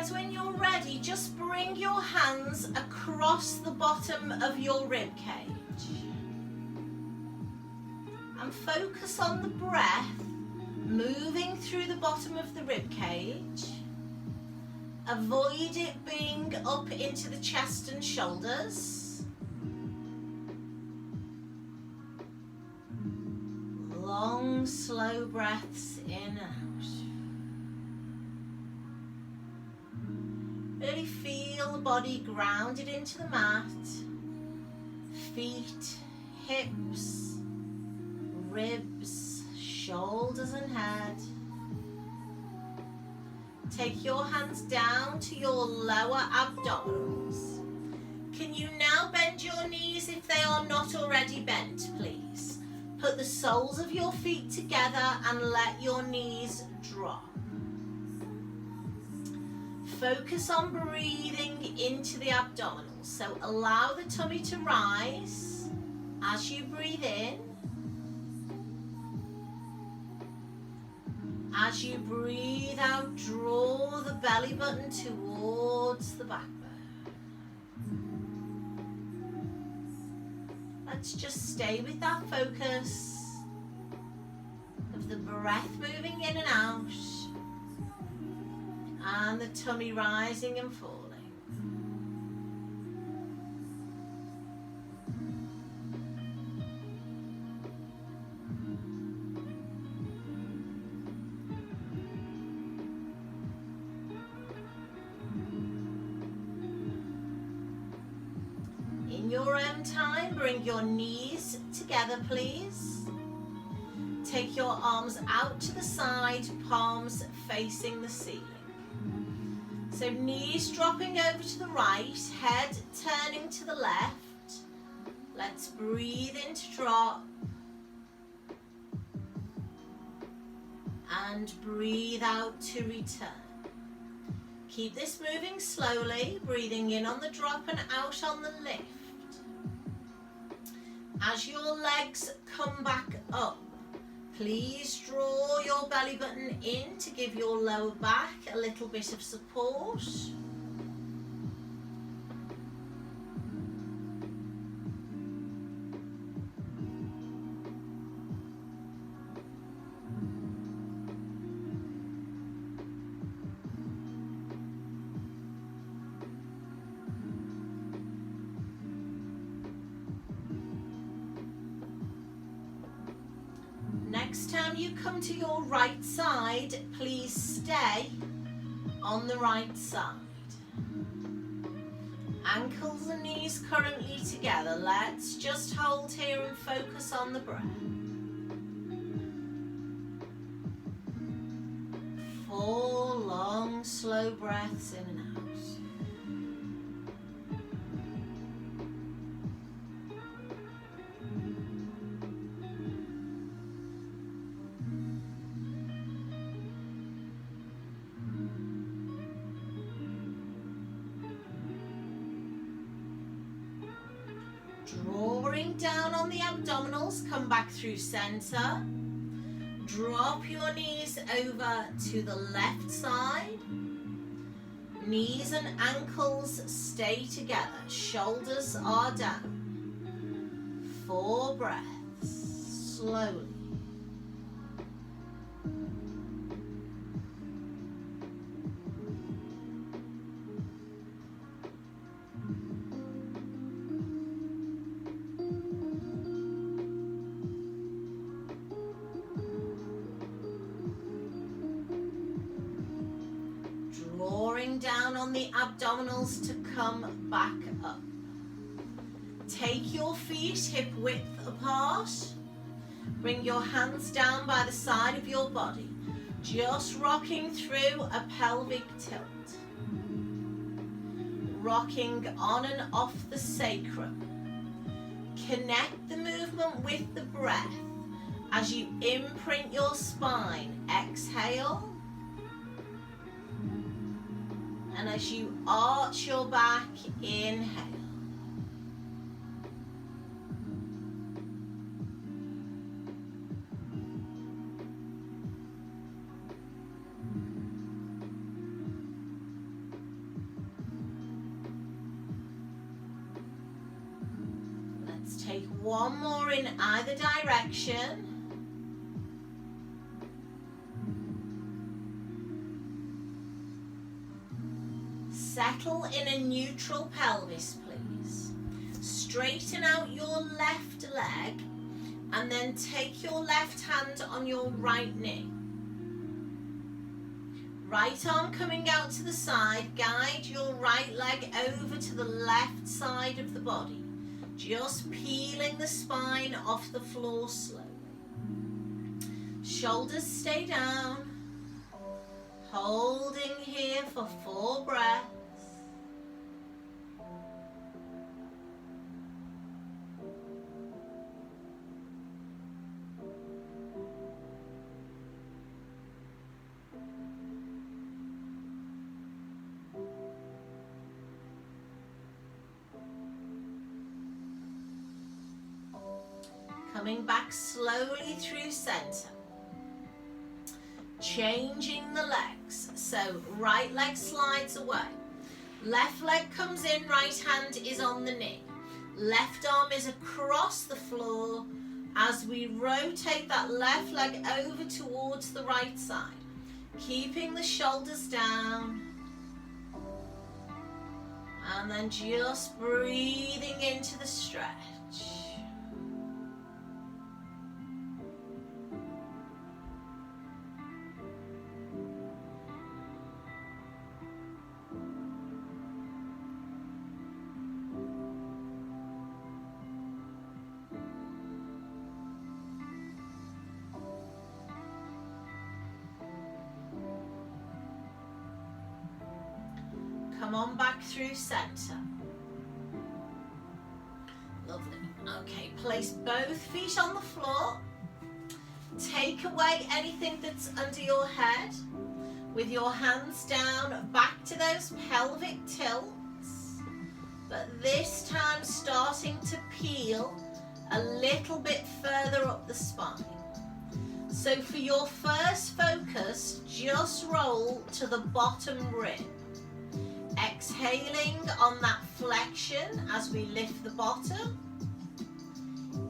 guys, when you're ready, just bring your hands across the bottom of your rib cage and focus on the breath moving through the bottom of the rib cage. Avoid it being up into the chest and shoulders. Long, slow breaths in and out. Really feel the body grounded into the mat. Feet, hips, ribs, shoulders and head. Take your hands down to your lower abdominals. Can you now bend your knees if they are not already bent, please? Put the soles of your feet together and let your knees drop. Focus on breathing into the abdominals. So allow the tummy to rise as you breathe in. As you breathe out, draw the belly button towards the backbone. Let's just stay with that focus of the breath moving in and out, and the tummy rising and falling. In your own time, bring your knees together, please. Take your arms out to the side, palms facing the ceiling. So knees dropping over to the right, head turning to the left. Let's breathe in to drop. And breathe out to return. Keep this moving slowly, breathing in on the drop and out on the lift. As your legs come back up, please draw your belly button in to give your lower back a little bit of support. Next time you come to your right side, please stay on the right side. Ankles and knees currently together. Let's just hold here and focus on the breath. 4 long, slow breaths in and out. Drawing down on the abdominals, come back through center. Drop your knees over to the left side. Knees and ankles stay together. Shoulders are down. 4 breaths, slowly. Drawing down on the abdominals to come back up. Take your feet hip width apart. Bring your hands down by the side of your body. Just rocking through a pelvic tilt. Rocking on and off the sacrum. Connect the movement with the breath as you imprint your spine. Exhale. And as you arch your back, inhale. One more in either direction. Settle in a neutral pelvis, please. Straighten out your left leg and then take your left hand on your right knee. Right arm coming out to the side, guide your right leg over to the left side of the body. Just peeling the spine off the floor slowly. Shoulders stay down. Holding here for 4 breaths. Coming back slowly through center. Changing the legs. So right leg slides away. Left leg comes in, right hand is on the knee. Left arm is across the floor as we rotate that left leg over towards the right side. Keeping the shoulders down. And then just breathing into the stretch. Come on back through center. Lovely. Okay, place both feet on the floor. Take away anything that's under your head. With your hands down, back to those pelvic tilts. But this time starting to peel a little bit further up the spine. So for your first focus, just roll to the bottom rib. Exhaling on that flexion as we lift the bottom.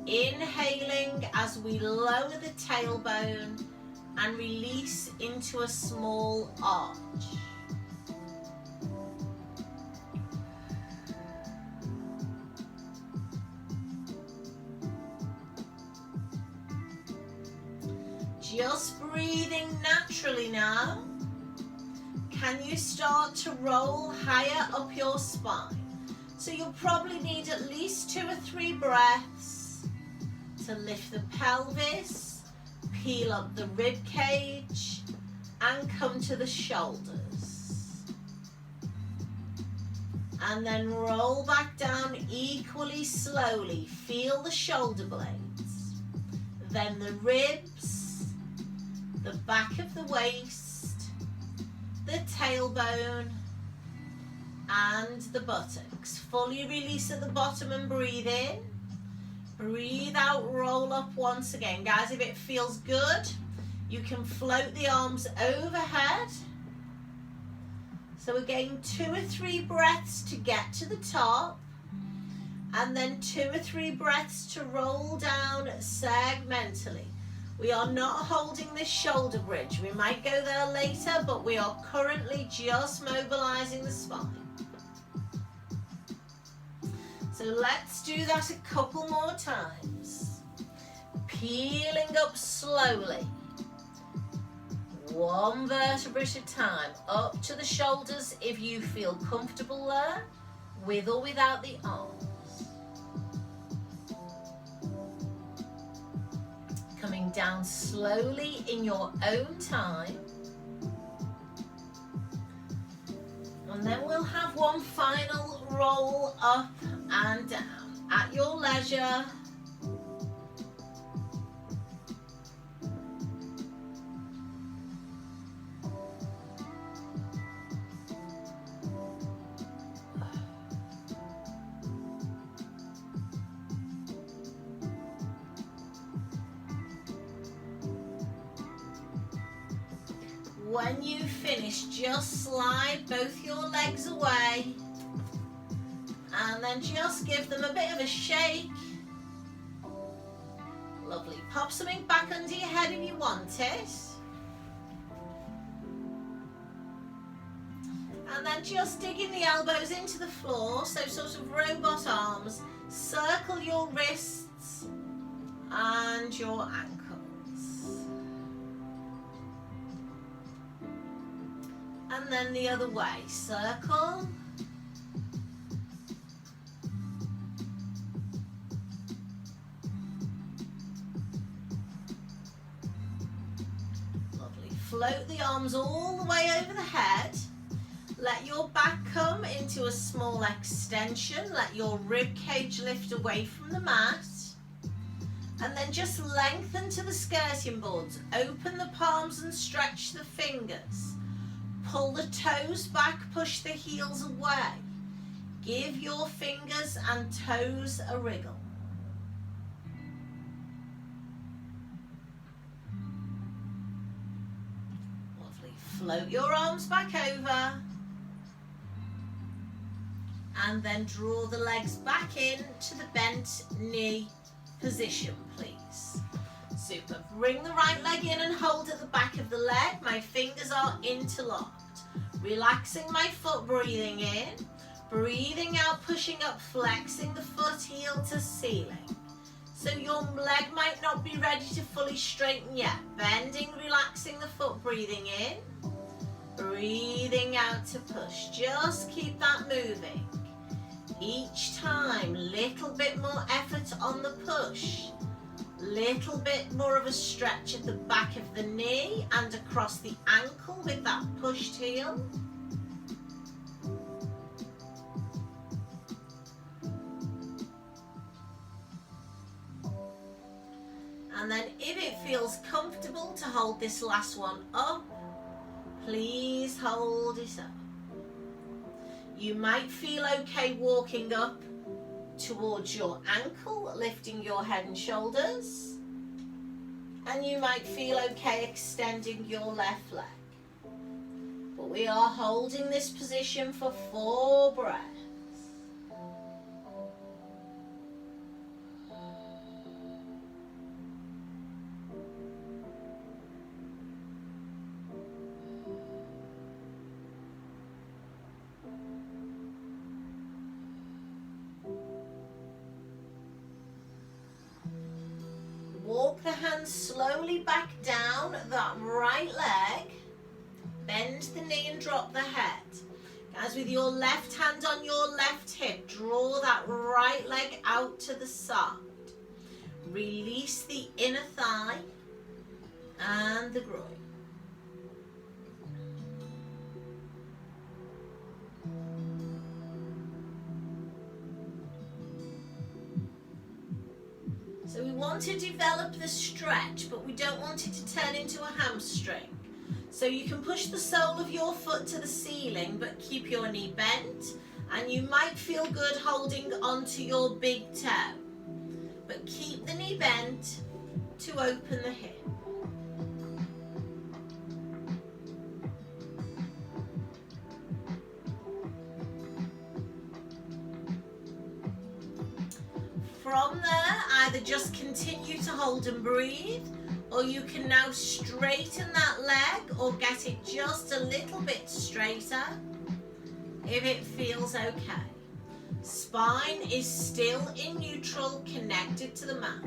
Inhaling as we lower the tailbone and release into a small arch. Just breathing naturally now. Can you start to roll higher up your spine? So you'll probably need at least 2 or 3 breaths to lift the pelvis, peel up the rib cage, and come to the shoulders. And then roll back down equally slowly. Feel the shoulder blades, then the ribs, the back of the waist, the tailbone and the buttocks. Fully release at the bottom and breathe in. Breathe out, roll up once again. Guys, if it feels good, you can float the arms overhead. So again, 2 or 3 breaths to get to the top. And then 2 or 3 breaths to roll down segmentally. We are not holding this shoulder bridge. We might go there later, but we are currently just mobilizing the spine. So let's do that a couple more times. Peeling up slowly. 1 vertebra at a time. Up to the shoulders if you feel comfortable there, with or without the arms. Coming down slowly in your own time. And then we'll have one final roll up and down at your leisure. When you finish, just slide both your legs away and then just give them a bit of a shake Lovely. Pop something back under your head if you want it. And then just digging the elbows into the floor, so sort of robot arms. Circle your wrists and your ankles. And then the other way. Circle. Lovely. Float the arms all the way over the head. Let your back come into a small extension. Let your rib cage lift away from the mat. And then just lengthen to the skirting boards. Open the palms and stretch the fingers. Pull the toes back, push the heels away. Give your fingers and toes a wriggle. Lovely. Float your arms back over. And then draw the legs back in to the bent knee position, please. Super. Bring the right leg in and hold at the back of the leg. My fingers are interlocked. Relaxing my foot, breathing in. Breathing out, pushing up, flexing the foot heel to ceiling. So your leg might not be ready to fully straighten yet. Bending, relaxing the foot, breathing in. Breathing out to push. Just keep that moving. Each time, little bit more effort on the push. Little bit more of a stretch at the back of the knee and across the ankle with that pushed heel. And then if it feels comfortable to hold this last one up, please hold it up. You might feel okay walking up towards your ankle, lifting your head and shoulders. And you might feel okay extending your left leg. But we are holding this position for 4 breaths. Walk the hands slowly back down that right leg. Bend the knee and drop the head. Guys, with your left hand on your left hip, draw that right leg out to the side. Release the inner thigh and the groin. So we want to develop the stretch, but we don't want it to turn into a hamstring. So you can push the sole of your foot to the ceiling, but keep your knee bent. And you might feel good holding onto your big toe. But keep the knee bent to open the hip. From there, either just continue to hold and breathe, or you can now straighten that leg or get it just a little bit straighter if it feels okay. Spine is still in neutral, connected to the mat.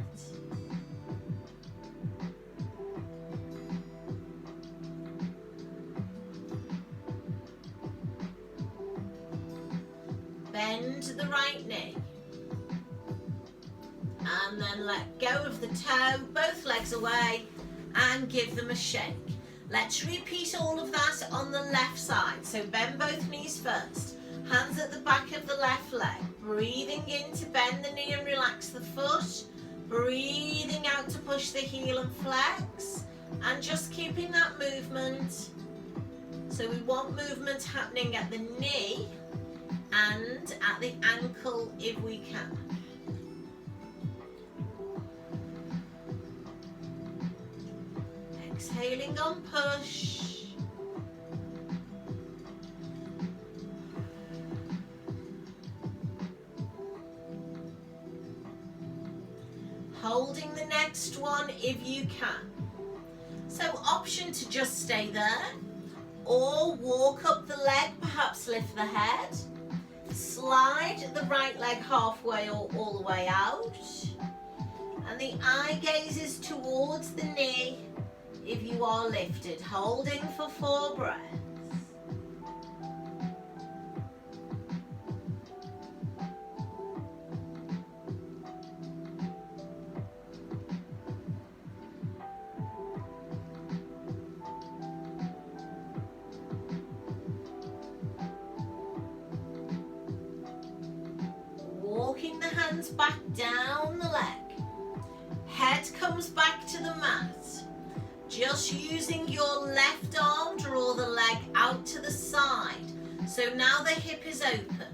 Bend the right knee. And then let go of the toe, both legs away, and give them a shake. Let's repeat all of that on the left side. So bend both knees first. Hands at the back of the left leg. Breathing in to bend the knee and relax the foot. Breathing out to push the heel and flex. And just keeping that movement. So we want movement happening at the knee and at the ankle if we can. Exhaling on push. Holding the neck next one if you can. So option to just stay there, or walk up the leg, perhaps lift the head, slide the right leg halfway or all the way out, and the eye gaze is towards the knee if you are lifted, holding for 4 breaths. Walking the hands back down the leg. Head comes back to the mat. Just using your left arm, draw the leg out to the side. So now the hip is open.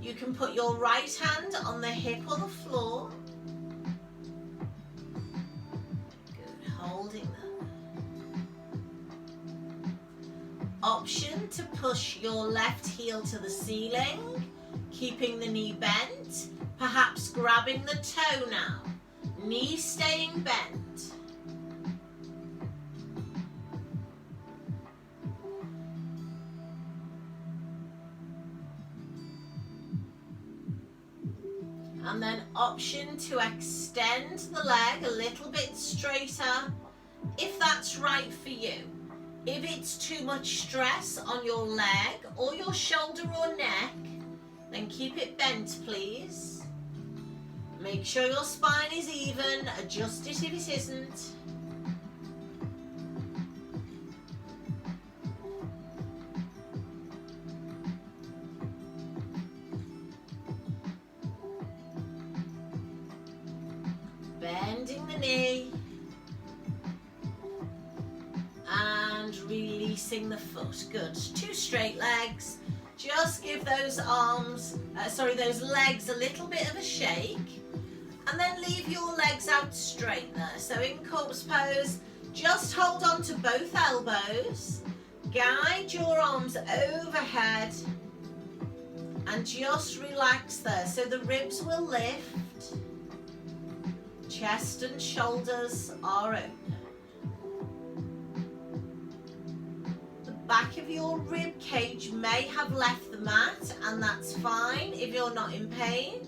You can put your right hand on the hip or the floor. Good, holding that. Option to push your left heel to the ceiling, keeping the knee bent, perhaps grabbing the toe now. Knee staying bent. And then option to extend the leg a little bit straighter, if that's right for you. If it's too much stress on your leg or your shoulder or neck, then keep it bent, please. Make sure your spine is even, adjust it if it isn't. Bending the knee and releasing the foot. Good. 2 straight legs. Just give those those legs a little bit of a shake, and then leave your legs out straight there. So in corpse pose, just hold on to both elbows, guide your arms overhead, and just relax there. So the ribs will lift, chest and shoulders are open. Back of your rib cage may have left the mat, and that's fine if you're not in pain.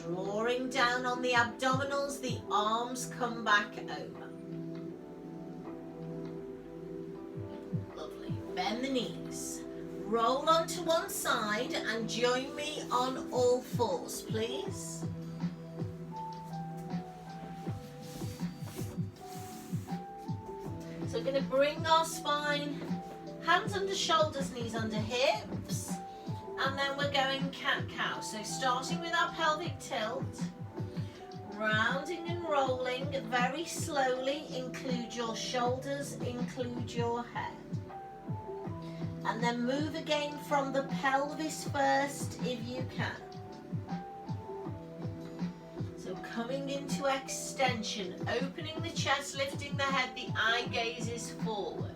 Drawing down on the abdominals, the arms come back over. Lovely. Bend the knees. Roll onto one side and join me on all fours, please. So we're going to bring our spine, hands under shoulders, knees under hips. And then we're going cat-cow. So starting with our pelvic tilt, rounding and rolling very slowly. Include your shoulders, include your head. And then move again from the pelvis first if you can. So coming into extension, opening the chest, lifting the head, the eye gaze is forward.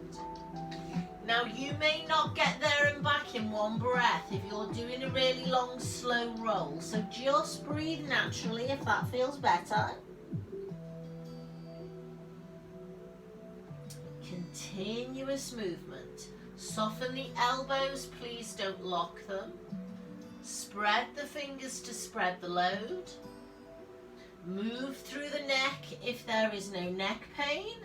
Now you may not get there and back in one breath if you're doing a really long, slow roll. So just breathe naturally if that feels better. Continuous movement. Soften the elbows, please don't lock them. Spread the fingers to spread the load. Move through the neck if there is no neck pain.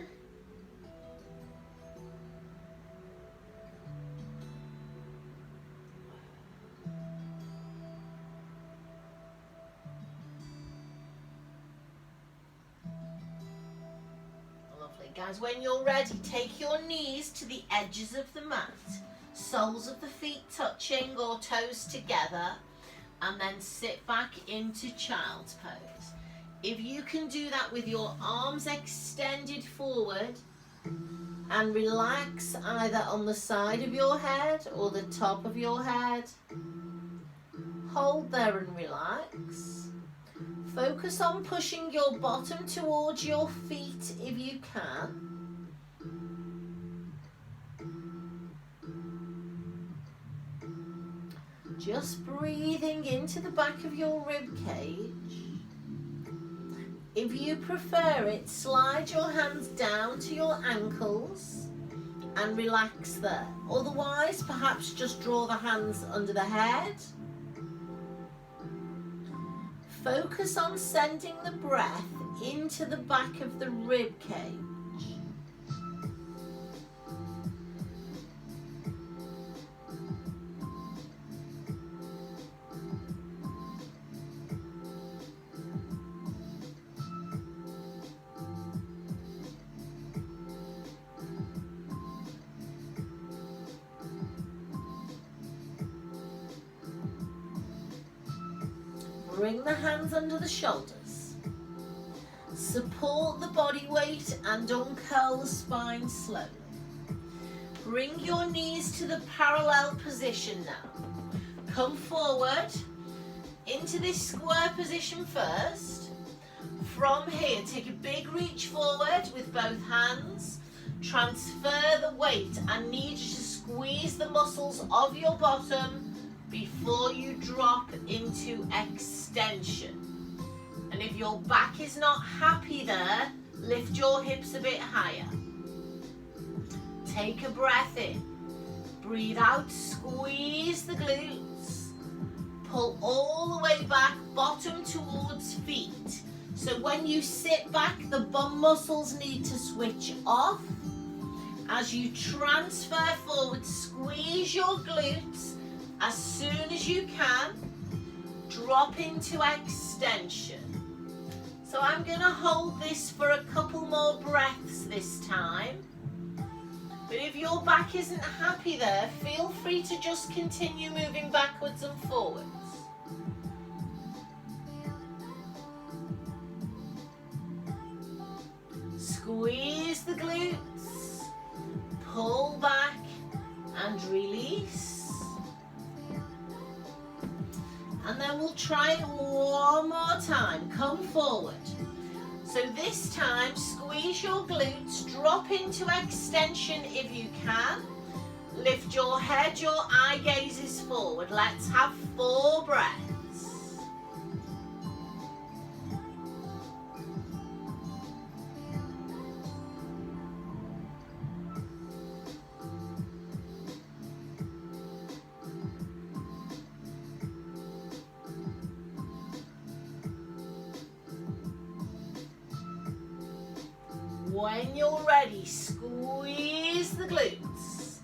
Guys, when you're ready, take your knees to the edges of the mat, soles of the feet touching or toes together, and then sit back into child's pose. If you can do that with your arms extended forward, and relax either on the side of your head or the top of your head. Hold there and relax. Focus on pushing your bottom towards your feet if you can. Just breathing into the back of your rib cage. If you prefer it, slide your hands down to your ankles and relax there. Otherwise, perhaps just draw the hands under the head. Focus on sending the breath into the back of the rib cage. Bring the hands under the shoulders. Support the body weight and uncurl the spine slowly. Bring your knees to the parallel position now. Come forward into this square position first. From here, take a big reach forward with both hands. Transfer the weight. I need you to squeeze the muscles of your bottom before you drop into extension. And if your back is not happy there, lift your hips a bit higher. Take a breath in. Breathe out, squeeze the glutes. Pull all the way back, bottom towards feet. So when you sit back, the bum muscles need to switch off. As you transfer forward, squeeze your glutes. As soon as you can, drop into extension. So I'm going to hold this for a couple more breaths this time. But if your back isn't happy there, feel free to just continue moving backwards and forwards. Squeeze the glutes, pull back and release. And then we'll try it one more time. Come forward. So this time, squeeze your glutes, drop into extension if you can. Lift your head, your eye gazes forward. Let's have 4 breaths. When you're ready, squeeze the glutes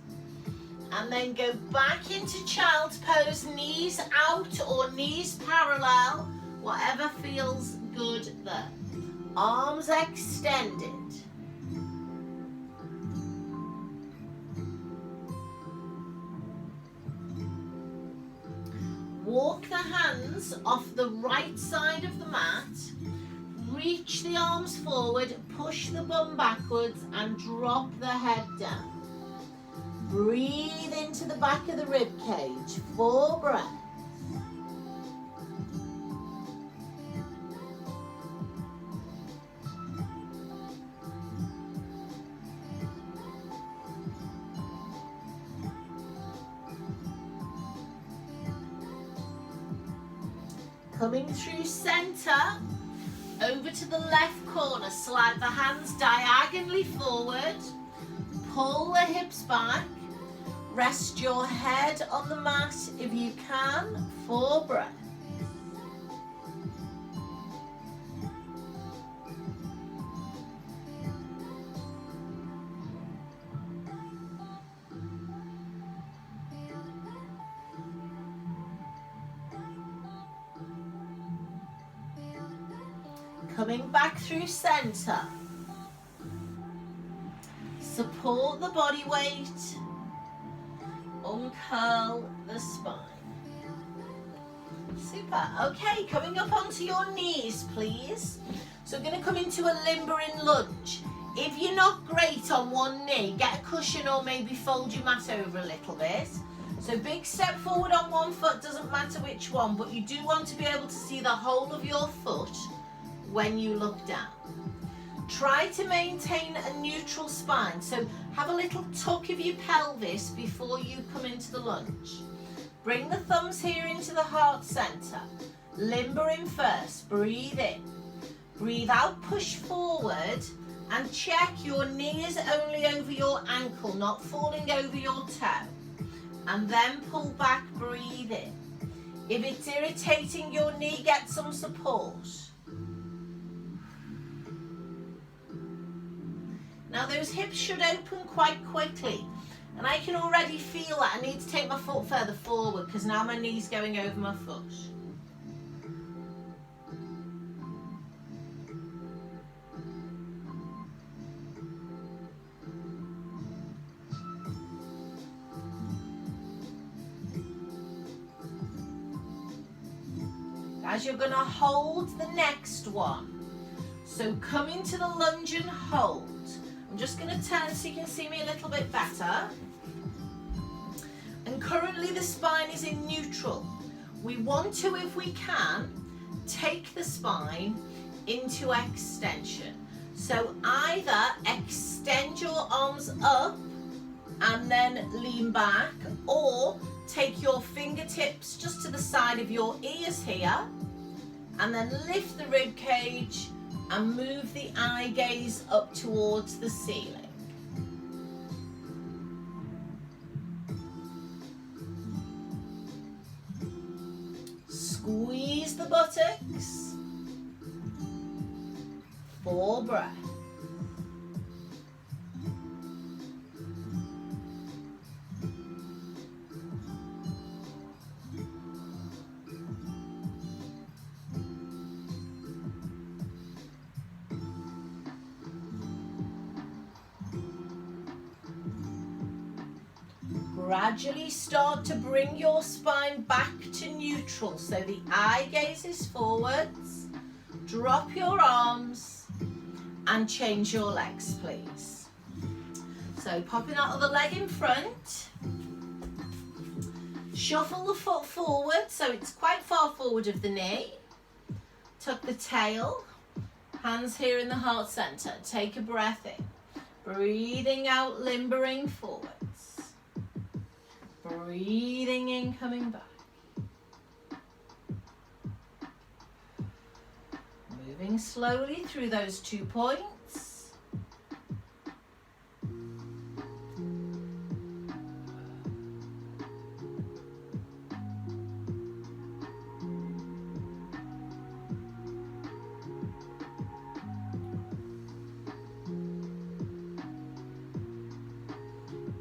and then go back into child's pose, knees out or knees parallel, whatever feels good there. Arms extended. Walk the hands off the right side of the mat. Reach the arms forward, push the bum backwards and drop the head down. Breathe into the back of the rib cage. 4 breaths. Coming through center. Over to the left corner, slide the hands diagonally forward, pull the hips back, rest your head on the mat if you can, 4 breaths. Coming back through center. Support the body weight. Uncurl the spine. Super. Okay, coming up onto your knees, please. So we're going to come into a limber in lunge. If you're not great on one knee, get a cushion or maybe fold your mat over a little bit. So big step forward on one foot, doesn't matter which one, but you do want to be able to see the whole of your foot when you look down. Try to maintain a neutral spine, so have a little tuck of your pelvis before you come into the lunge. Bring the thumbs here into the heart center. Limber in first, breathe in. Breathe out, push forward, and check your knee is only over your ankle, not falling over your toe. And then pull back, breathe in. If it's irritating your knee, get some support. Now those hips should open quite quickly. And I can already feel that I need to take my foot further forward because now my knee's going over my foot. As you're going to hold the next one. So come into the lunge and hold. I'm just going to turn so you can see me a little bit better. And currently the spine is in neutral. We want to, if we can, take the spine into extension. So either extend your arms up and then lean back, or take your fingertips just to the side of your ears here, and then lift the rib cage and move the eye gaze up towards the ceiling. Squeeze the buttocks. 4 breaths. Gradually start to bring your spine back to neutral, so the eye gaze is forwards. Drop your arms and change your legs, please. So popping out of the leg in front. Shuffle the foot forward so it's quite far forward of the knee. Tuck the tail, hands here in the heart center. Take a breath in. Breathing out, limbering forwards. Breathing in, coming back. Moving slowly through those 2 points.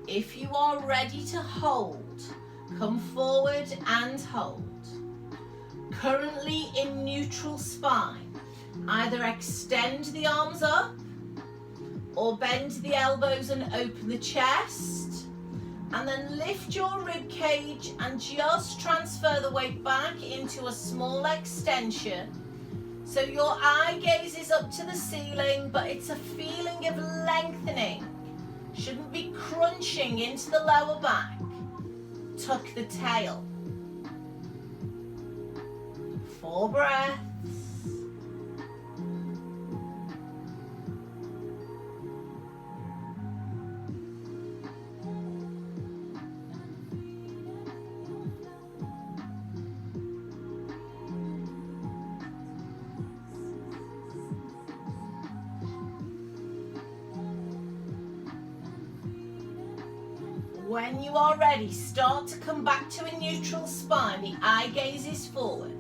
If you are ready to hold, come forward and hold. Currently in neutral spine, either extend the arms up or bend the elbows and open the chest, and then lift your rib cage and just transfer the weight back into a small extension. So your eye gaze is up to the ceiling, but it's a feeling of lengthening. Shouldn't be crunching into the lower back. Tuck the tail. 4 breaths. When you are ready, start to come back to a neutral spine. The eye gaze is forward.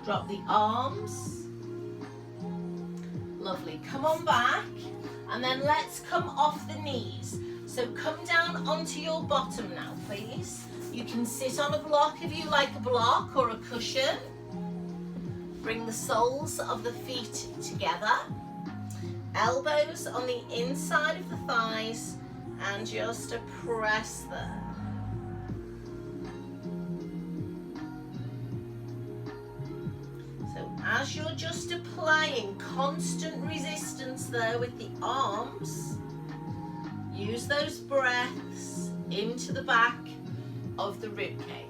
Drop the arms. Lovely. Come on back. And then let's come off the knees. So come down onto your bottom now, please. You can sit on a block if you like a block or a cushion. Bring the soles of the feet together. Elbows on the inside of the thighs. And just to press there. So as you're just applying constant resistance there with the arms, use those breaths into the back of the rib cage.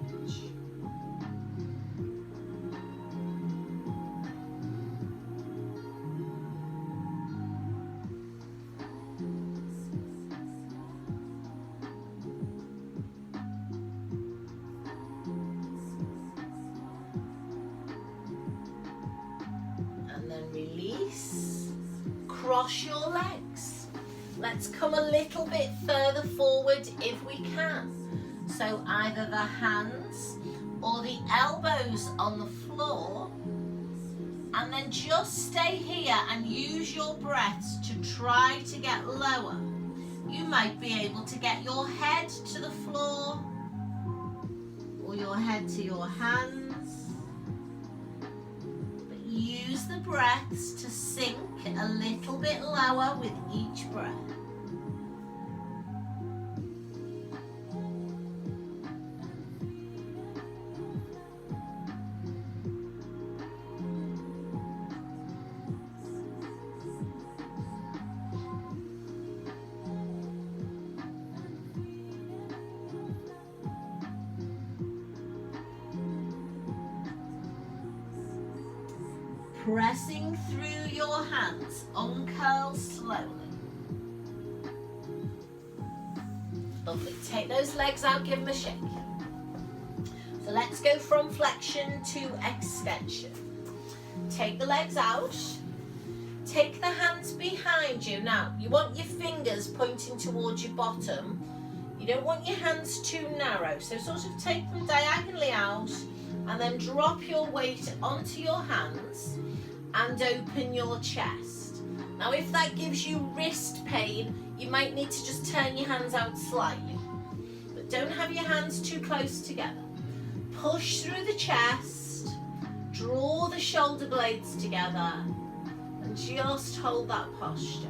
Release, cross your legs. Let's come a little bit further forward if we can. So either the hands or the elbows on the floor, and then just stay here and use your breaths to try to get lower. You might be able to get your head to the floor or your head to your hands. Use the breaths to sink a little bit lower with each breath. Pressing through your hands, uncurl slowly. Lovely. Take those legs out, give them a shake. So let's go from flexion to extension. Take the legs out. Take the hands behind you. Now, you want your fingers pointing towards your bottom. You don't want your hands too narrow. So sort of take them diagonally out and then drop your weight onto your hands and open your chest. Now if that gives you wrist pain, you might need to just turn your hands out slightly. But don't have your hands too close together. Push through the chest, draw the shoulder blades together, and just hold that posture.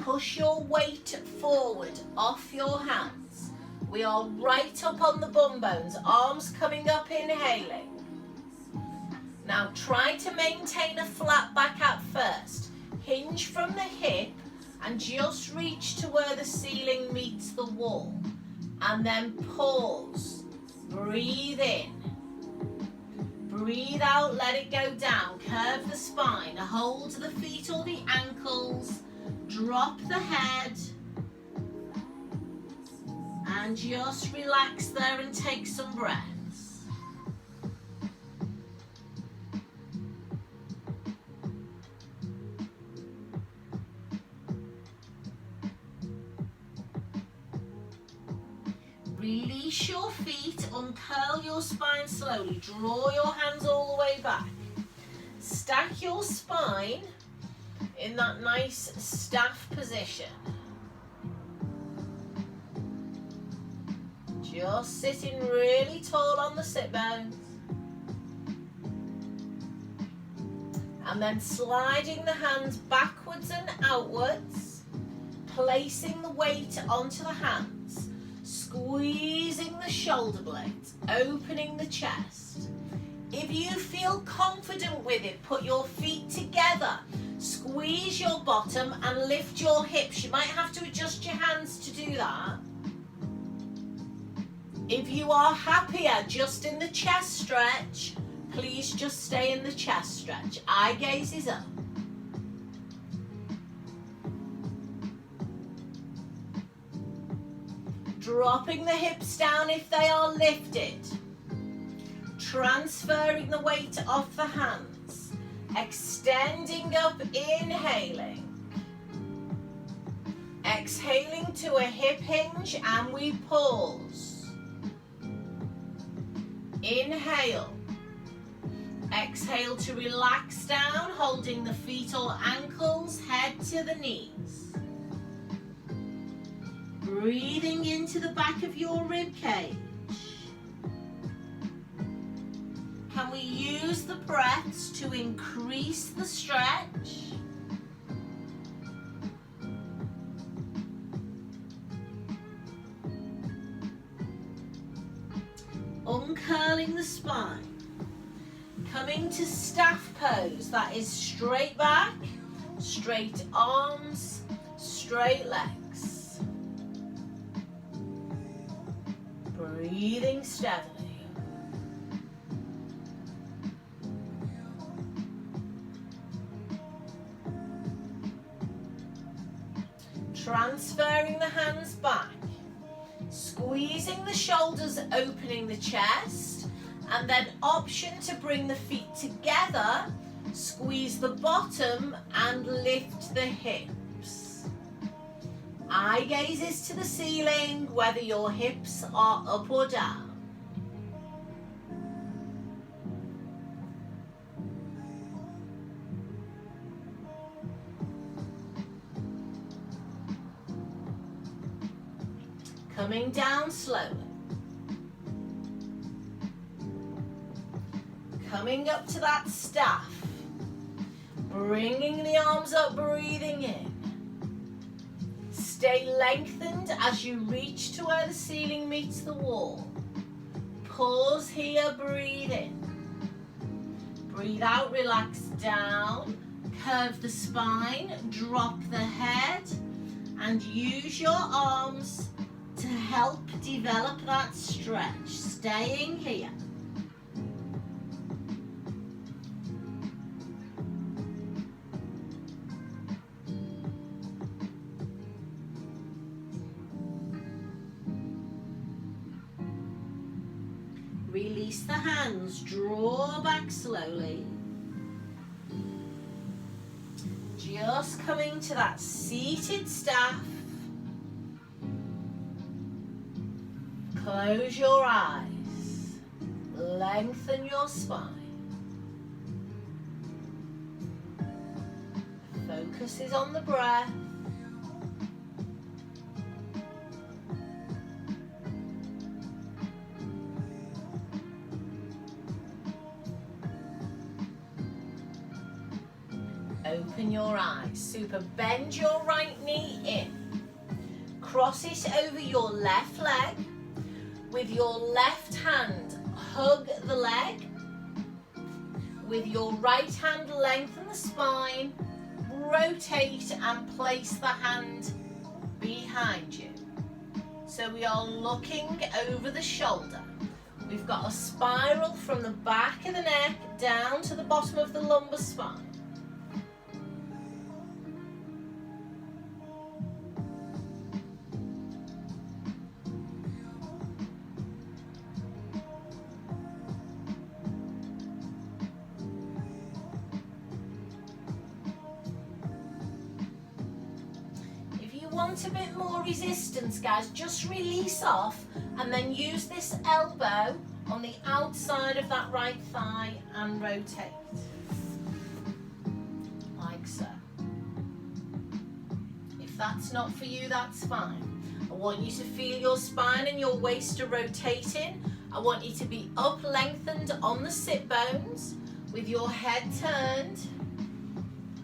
Push your weight forward off your hands. We are right up on the bum bones, arms coming up, inhaling. Now try to maintain a flat back at first. Hinge from the hip and just reach to where the ceiling meets the wall. And then pause. Breathe in. Breathe out, let it go down. Curve the spine. Hold the feet or the ankles. Drop the head and just relax there and take some breaths. Release your feet, uncurl your spine slowly. Draw your hands all the way back. Stack your spine in that nice staff position. Just sitting really tall on the sit bones. And then sliding the hands backwards and outwards, placing the weight onto the hands, squeezing the shoulder blades, opening the chest. If you feel confident with it, put your feet together. Squeeze your bottom and lift your hips. You might have to adjust your hands to do that. If you are happier just in the chest stretch, please just stay in the chest stretch. Eye gaze is up. Dropping the hips down if they are lifted. Transferring the weight off the hands. Extending up, inhaling. Exhaling to a hip hinge and we pause. Inhale. Exhale to relax down, holding the feet or ankles, head to the knees. Breathing into the back of your rib cage. Can we use the breaths to increase the stretch? curling the spine. Coming to staff pose, that is straight back, straight arms, straight legs. Breathing steadily. Transferring the hands back, squeezing the shoulders, opening the chest, and then option to bring the feet together, squeeze the bottom and lift the hips. Eye gazes to the ceiling, whether your hips are up or down. Coming down slowly. Coming up to that staff. Bringing the arms up, breathing in. Stay lengthened as you reach to where the ceiling meets the wall. Pause here, breathe in. Breathe out, relax down. Curve the spine, drop the head, and use your arms to help develop that stretch, staying here. Release the hands, draw back slowly. Just coming to that seated staff. Close your eyes, lengthen your spine. Focus is on the breath. Open your eyes. Super. Bend your right knee in. Cross it over your left leg. With your left hand, hug the leg. With your right hand, lengthen the spine. Rotate and place the hand behind you. So we are looking over the shoulder. We've got a spiral from the back of the neck down to the bottom of the lumbar spine. Want a bit more resistance, guys, just release off and then use this elbow on the outside of that right thigh and rotate like so. If that's not for you, that's fine. I want you to feel your spine and your waist are rotating. I want you to be up lengthened on the sit bones with your head turned,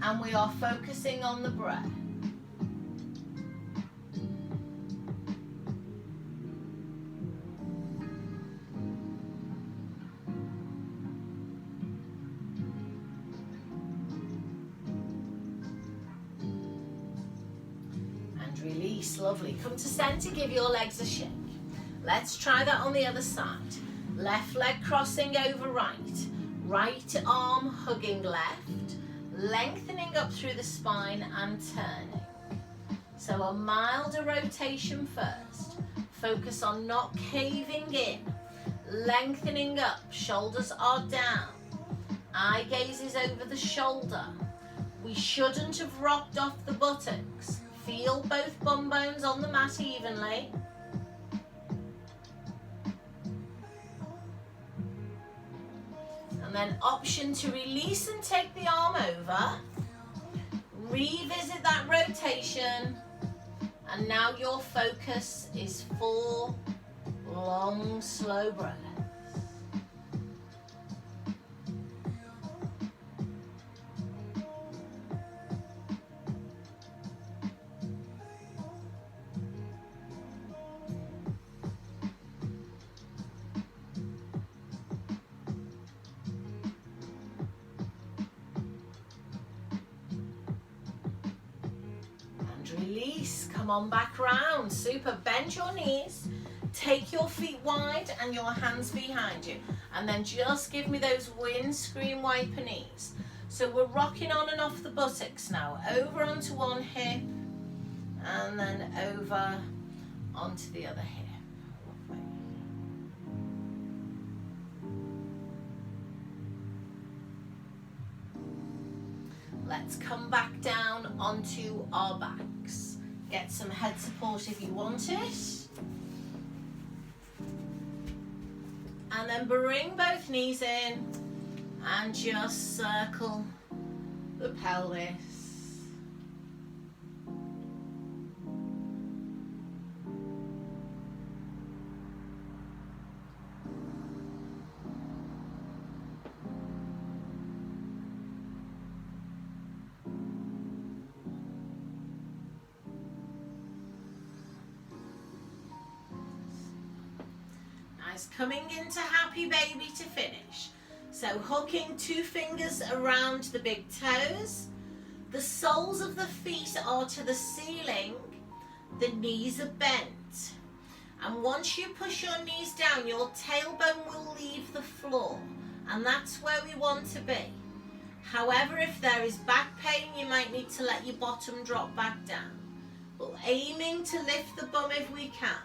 and we are focusing on the breath. Release, lovely. Come to center, give your legs a shake. Let's try that on the other side. Left leg crossing over right. Right arm hugging left. Lengthening up through the spine and turning. So a milder rotation first. Focus on not caving in. Lengthening up, shoulders are down. Eye gaze is over the shoulder. We shouldn't have rocked off the buttocks. Feel both bum bones on the mat evenly. And then option to release and take the arm over. Revisit that rotation. And now your focus is 4 long, slow breaths. Release, come on back round. Super, bend your knees, take your feet wide and your hands behind you. And then just give me those windscreen wiper knees. So we're rocking on and off the buttocks now, over onto one hip and then over onto the other hip. Lovely. Let's come back down onto our backs. Get some head support if you want it. And then bring both knees in and just circle the pelvis. Nice, coming into happy baby to finish. So hooking 2 fingers around the big toes. The soles of the feet are to the ceiling. The knees are bent. And once you push your knees down, your tailbone will leave the floor. And that's where we want to be. However, if there is back pain, you might need to let your bottom drop back down. But aiming to lift the bum if we can.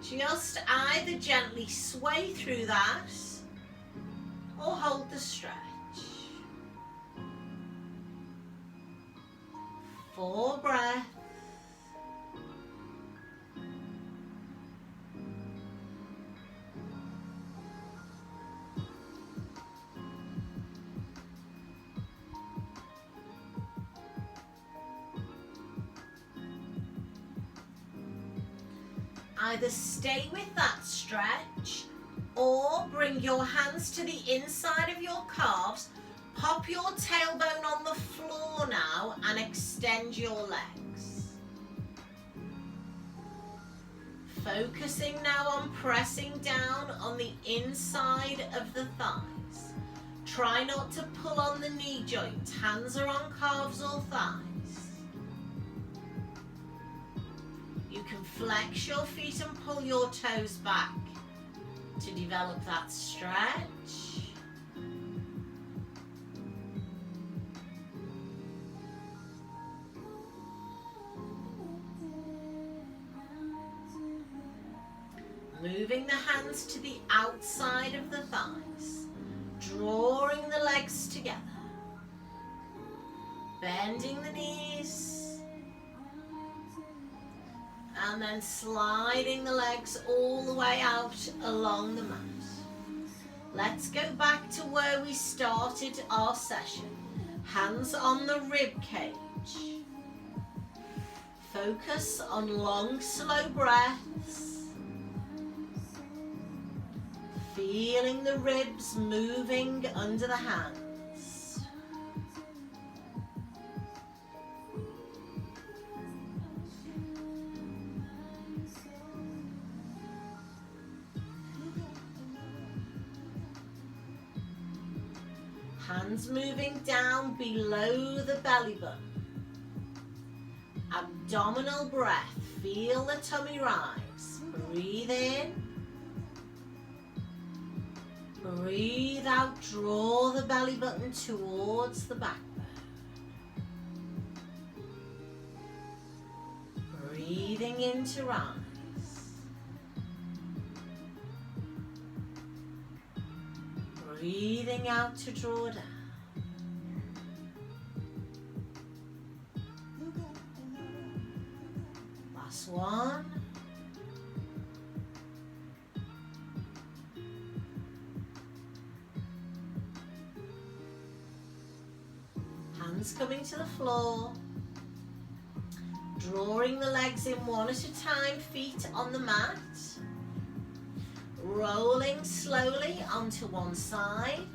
Just either gently sway through that or hold the stretch. 4 breaths. Either stay with that stretch or bring your hands to the inside of your calves, pop your tailbone on the floor now and extend your legs. Focusing now on pressing down on the inside of the thighs. Try not to pull on the knee joint, hands are on calves or thighs. You can flex your feet and pull your toes back to develop that stretch. Moving the hands to the outside of the thighs, drawing the legs together, bending the knees, and then sliding the legs all the way out along the mat. Let's go back to where we started our session. Hands on the rib cage. Focus on long, slow breaths. Feeling the ribs moving under the hands. Hands moving down below the belly button. Abdominal breath. Feel the tummy rise. Breathe in. Breathe out. Draw the belly button towards the backbone. Breathing in to rise. Breathing out to draw down. Last one. Hands coming to the floor. Drawing the legs in one at a time, feet on the mat. Rolling slowly onto one side,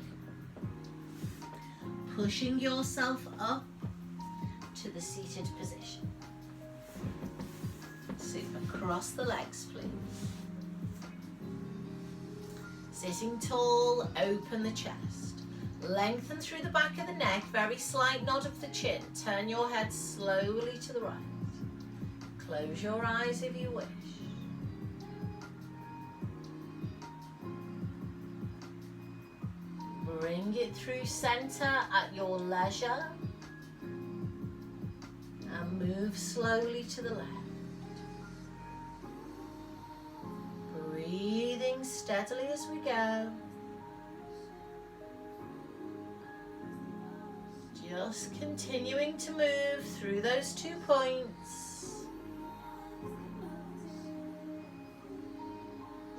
pushing yourself up to the seated position. Super. Cross the legs, please. Sitting tall, open the chest. Lengthen through the back of the neck, very slight nod of the chin. Turn your head slowly to the right. Close your eyes if you wish. Bring it through center at your leisure. And move slowly to the left. Breathing steadily as we go. Just continuing to move through those 2 points.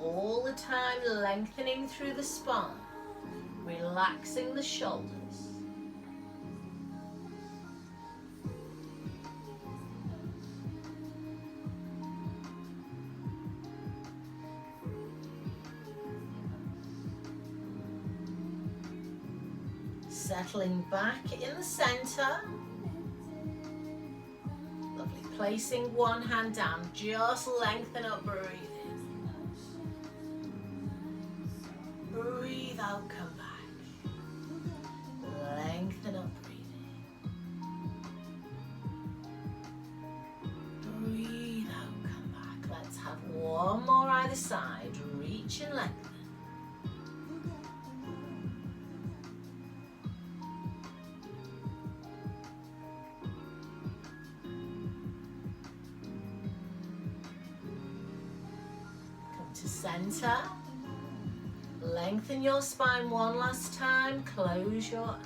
All the time lengthening through the spine, relaxing the shoulders. Settling back in the center. Lovely. Placing one hand down. Just lengthen up, breathing. Breathe out, come back. Lengthen up, breathing. Breathe out, come back. Let's have one more either side. Reach and lengthen. To center. Lengthen your spine one last time. Close your eyes.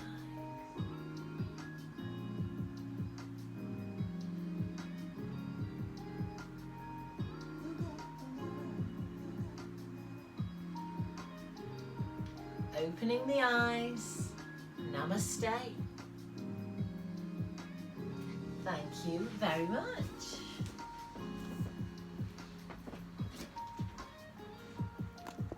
Opening the eyes. Namaste. Thank you very much.